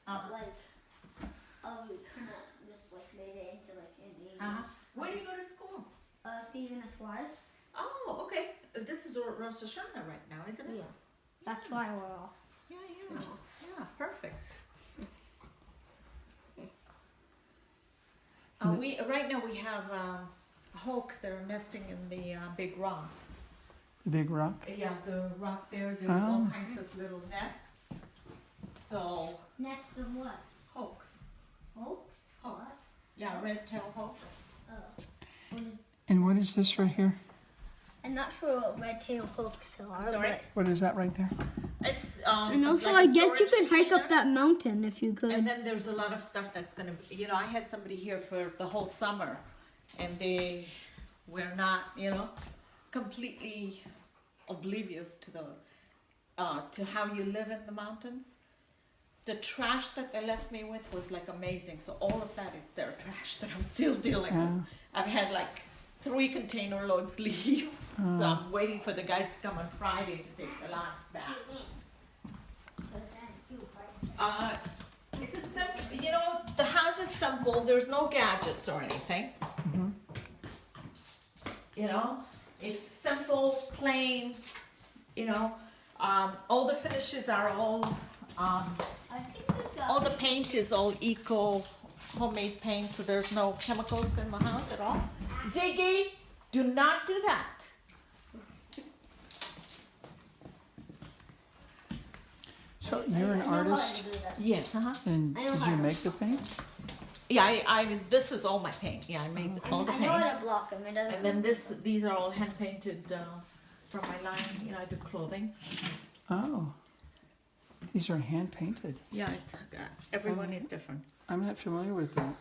like, we kind of just like made it into like an Asian. Where do you go to school? Stephen Esquires. Oh, okay. This is Rosh Hashanah right now, isn't it? Yeah. That's why we're off. Yeah, perfect. We right now we have hawks that are nesting in the big rock. The big rock? Yeah, the rock there. There's all kinds of little nests. So. Next of what? Hawks. Hawks? Hawks. Yeah, red-tailed hawks. And what is this right here? I'm not sure what red-tailed hawks are. Sorry? What is that right there? It's and it's also, like I guess you could hike up that mountain if you could. And then there's a lot of stuff that's gonna. I had somebody here for the whole summer, and they were not, completely oblivious to the to how you live in the mountains. The trash that they left me with was like amazing. So all of that is their trash that I'm still dealing with. I've had like 3 container loads leave. So I'm waiting for the guys to come on Friday to take the last batch. It's a simple, the house is simple. There's no gadgets or anything. Mm-hmm. It's simple, plain. All the finishes are all. All the paint is all eco, homemade paint, so there's no chemicals in my house at all. Ziggy, do not do that. So you're an artist? Yes, And did you make the paint? Yeah, this is all my paint. Yeah, I made all the I know how paints. to block them. And then these are all hand painted from my line. I do clothing. Oh. These are hand painted. Yeah, it's everyone is different. I'm not familiar with that.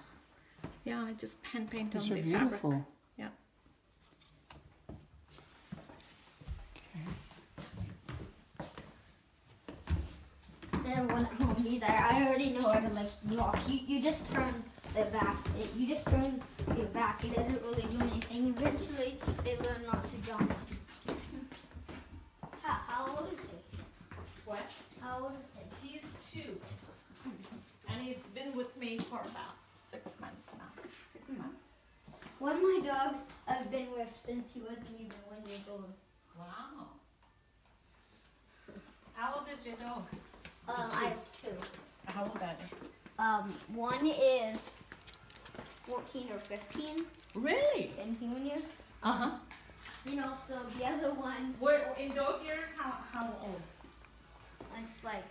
Yeah, I just hand paint These on are the beautiful. fabric. Yeah. And one at home, I already know how to like walk. You just turn the back. You just turn your back. It doesn't really do anything. Eventually, they learn not to jump. How old is he? What? How old is he? He's 2. And he's been with me for about 6 months now. 6 months. One of my dogs I've been with since he wasn't even 1 year old. Wow. How old is your dog? I have 2. How old are they? One is 14 or 15 Really? in human years. Uh-huh. So the other one, What, in dog years, how old? it's like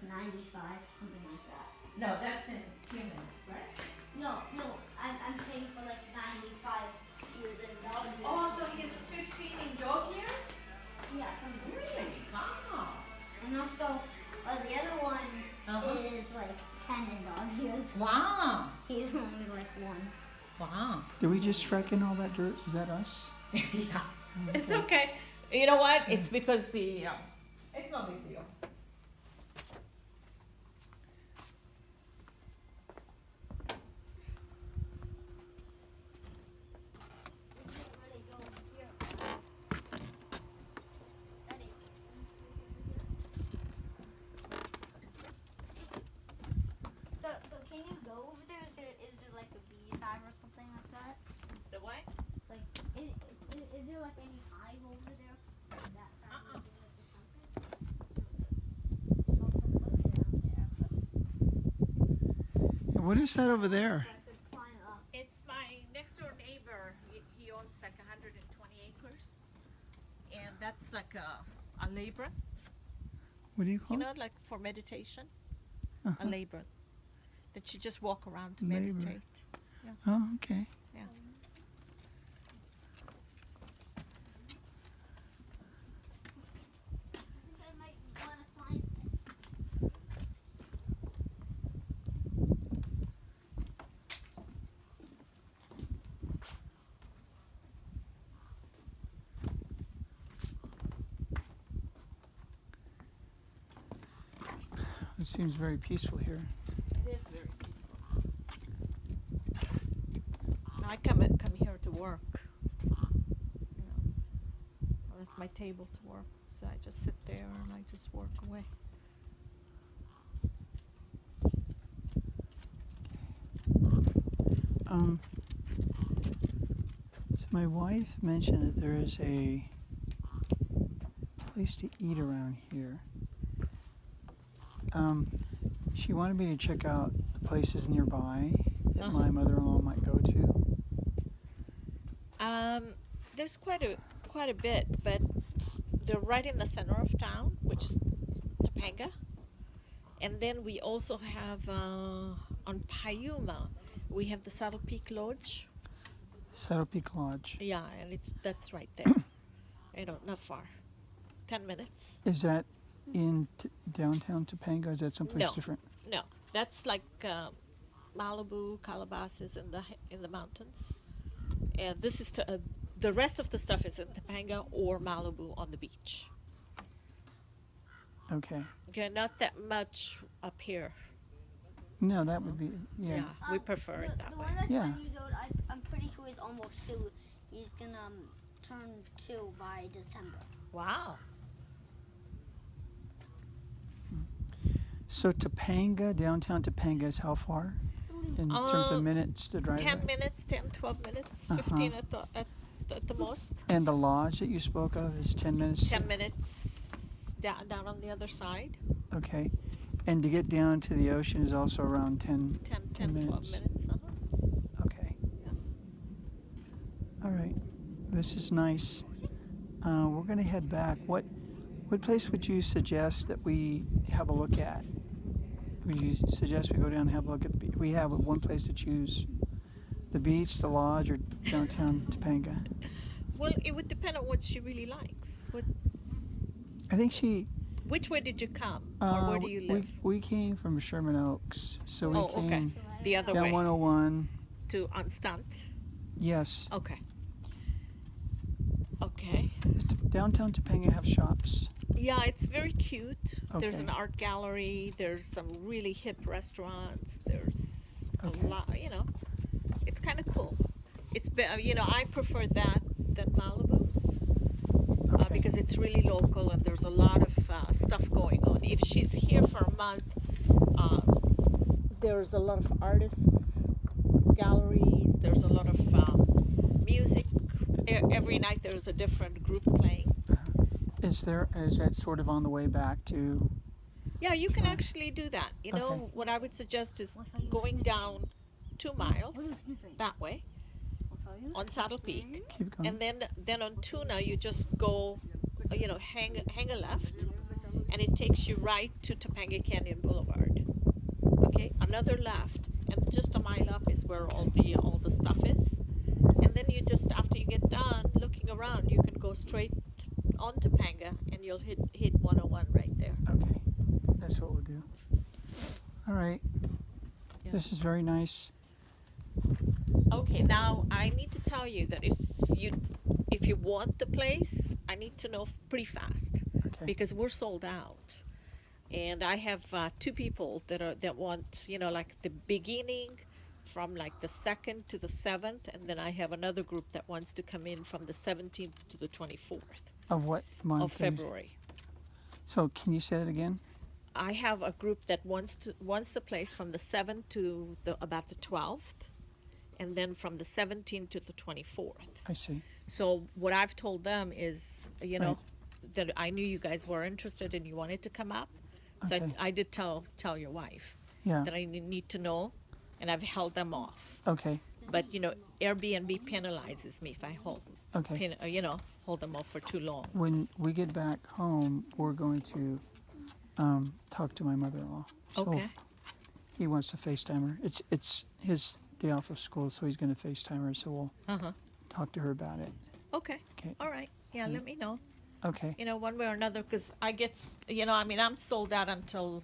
95, something like that. No, that's in human, right? No, I'm saying for like 95 years in dog years. Oh, so he's 15 in dog years? Yeah, something like that. Really? Wow. And also, the other one is like 10 in dog years. Wow. He's only like 1. Wow. Did we just strike in all that dirt? Is that us? Yeah. It's okay. You know what? It's because it's no big deal. So can you go over there? Is there like a beehive or something like that? The what? Like, is there like any hive over there? Like that side would be like the And what is that over there? I could climb up. It's my next door neighbor. He owns like 120 acres. And that's like a labor, What do you call it? like for meditation. Uh-huh. A labor. That you just walk around to Labor. meditate. Oh, okay. Yeah. I think I might want to climb. It seems very peaceful here. It is very peaceful. I come here to work. Well, that's my table to work. So I just sit there and I just work away. So my wife mentioned that there is a place to eat around here. She wanted me to check out the places nearby that my mother-in-law might go to. There's quite a bit, but they're right in the center of town, which is Topanga. And then we also have on Payuma, we have the Saddle Peak Lodge. Saddle Peak Lodge. Yeah, and that's right there. Not far. 10 minutes. Is that in downtown Topanga? Is that someplace different? No, that's like Malibu, Calabasas in the mountains. And this is the rest of the stuff is in Topanga or Malibu on the beach. Okay. Okay, not that much up here. No, that would be, yeah. We prefer it that the way. one that's Yeah. 1 years old, I'm pretty sure he's almost 2. He's gonna turn 2 by December. Wow. So Topanga, downtown Topanga is how far? In terms of minutes to drive 10 there? minutes, 10, 12 minutes, 15 at the most. And the lodge that you spoke of is 10 minutes? 10 minutes down on the other side. Okay. And to get down to the ocean is also around 10 10 minutes. 12 minutes. Okay. Yeah. All right. This is nice. We're going to head back. What place would you suggest that we have a look at? Would you suggest we go down and have a look at the beach? We have one place to choose. The beach, the lodge, or downtown Topanga? Well, it would depend on what she really likes. I think she... Which way did you come? Or where do you live? We came from Sherman Oaks. So we came okay. The other down way. 101. On Stunt? Yes. Okay. Okay. Does downtown Topanga have shops? Yeah, it's very cute. There's Okay. an art gallery. There's some really hip restaurants. There's Okay. a lot, It's kind of cool. It's, I prefer that than Malibu Okay. because it's really local and there's a lot of stuff going on. If she's here for a month, there's a lot of artists, galleries. There's a lot of music. Every night there's a different group playing. Is that sort of on the way back to... Yeah, you can actually do that. Okay. What I would suggest is going down 2 miles that way on Saddle Peak, Keep going. and then on Tuna you just go, hang a left, and it takes you right to Topanga Canyon Boulevard. Okay, another left, and just a mile up is where all the stuff is, and then you just after you get done looking around, you can go straight on Topanga, and you'll hit 101 right there. Okay. That's what we'll do. All right. Yeah. This is very nice. Okay, now I need to tell you that if you want the place, I need to know pretty fast Okay. because we're sold out, and I have 2 people that want like the beginning from like the 2nd to the 7th, and then I have another group that wants to come in from the 17th to the 24th Of what month? of February. So can you say that again? I have a group that wants the place from the 7th to about the 12th, and then from the 17th to the 24th. I see. So what I've told them is, Right. that I knew you guys were interested and you wanted to come up. So Okay. I did tell your wife Yeah. that I need to know, and I've held them off. Okay. But Airbnb penalizes me if I hold Okay. hold them off for too long. When we get back home, we're going to talk to my mother-in-law. So Okay. if he wants to FaceTime her. It's his day off of school, so he's going to FaceTime her. So we'll talk to her about it. Okay. Okay. All right. Yeah. Let me know. Okay. One way or another, because I get, I'm sold out until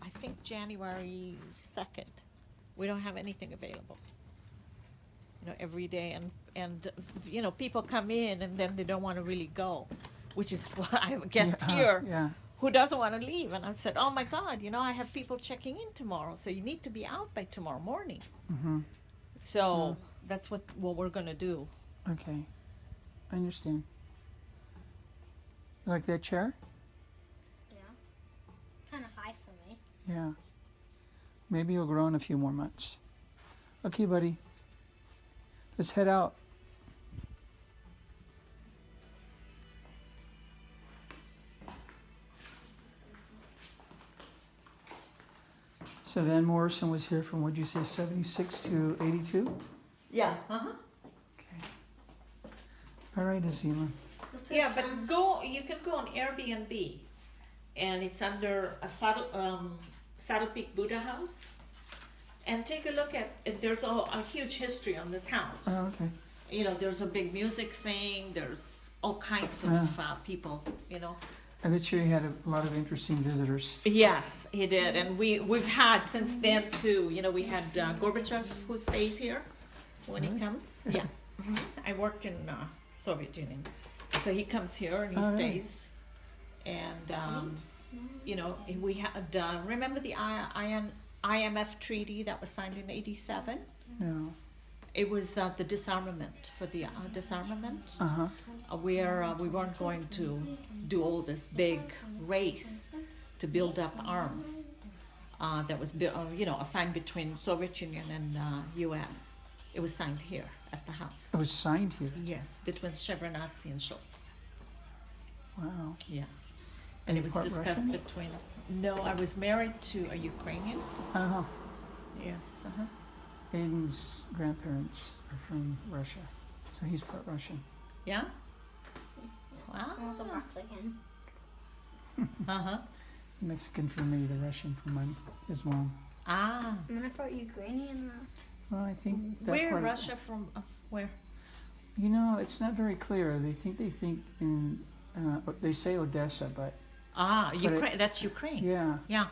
I think January 2nd. We don't have anything available. Every day, and people come in and then they don't want to really go, which is why I have a guest here Yeah. who doesn't want to leave. And I said, oh my God, I have people checking in tomorrow, so you need to be out by tomorrow morning. Mm-hmm. So that's what we're gonna do. Okay. I understand. You like that chair? Yeah. Kind of high for me. Yeah. Maybe you'll grow in a few more months. Okay, buddy. Let's head out. So Van Morrison was here from, what'd you say, 76 to 82? Yeah. Uh-huh. Okay. All right, Azima. Yeah, but you can go on Airbnb, and it's under a Saddle Peak Buddha House, and take a look at it. There's a huge history on this house. Oh, okay. You know, there's a big music thing. There's all kinds of people. You know. I bet you he had a lot of interesting visitors. Yes, he did, and we've had since then too. You know, we had Gorbachev who stays here when he comes. Yeah, I worked in Soviet Union, so he comes here and he stays. And you know, we had remember the IMF treaty that was signed in '87. No. It was the disarmament for the disarmament. Uh-huh. Where we weren't going to do all this big race to build up arms that was signed between Soviet Union and U.S. It was signed here at the house. It was signed here. Yes, between Shevardnadze and Schultz. Wow. Yes, and it was part discussed Russian? between. No, I was married to a Ukrainian. Uh-huh. Yes. Aiden's grandparents are from Russia, so he's part Russian. Yeah. Wow. I'm also Mexican. Mexican for me, the Russian for his mom. Ah. I'm gonna part Ukrainian. Well, I think that Where part Russia from? Where? You know, it's not very clear. They think in they say Odessa, but Ukraine. That's Ukraine. yeah. Yeah.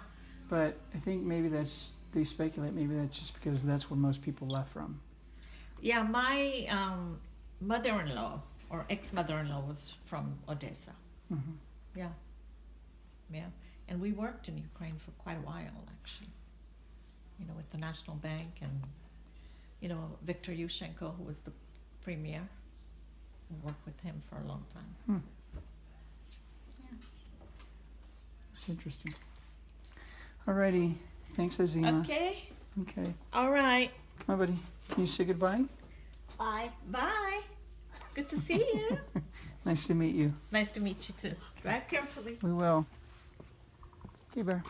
But I think maybe they speculate maybe that's just because that's where most people left from. Yeah, my mother-in-law or ex-mother-in-law was from Odessa. Mm-hmm. Yeah. And we worked in Ukraine for quite a while, actually. You know, with the National Bank and, you know, Viktor Yushchenko, who was the premier. We worked with him for a long time. It's interesting. Alrighty. Thanks, Azima. Okay. Okay. All right. Come on, buddy. Can you say goodbye? Bye. Bye. Good to see you. Nice to meet you. Nice to meet you too. Drive carefully. We will. Okay, Bear.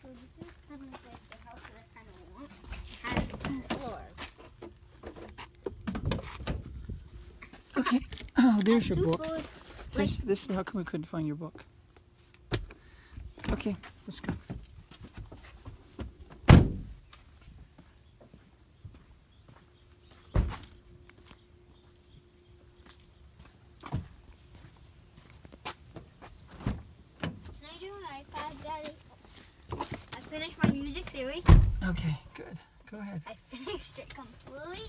So this is kind of like the house that I kind of want. It has 2 floors. Okay. Oh, there's your 2 book. floors. This is how come we couldn't find your book. Okay, let's go. Can I do my iPad, Daddy? I finished my music theory. Okay, good. Go ahead. I finished it completely.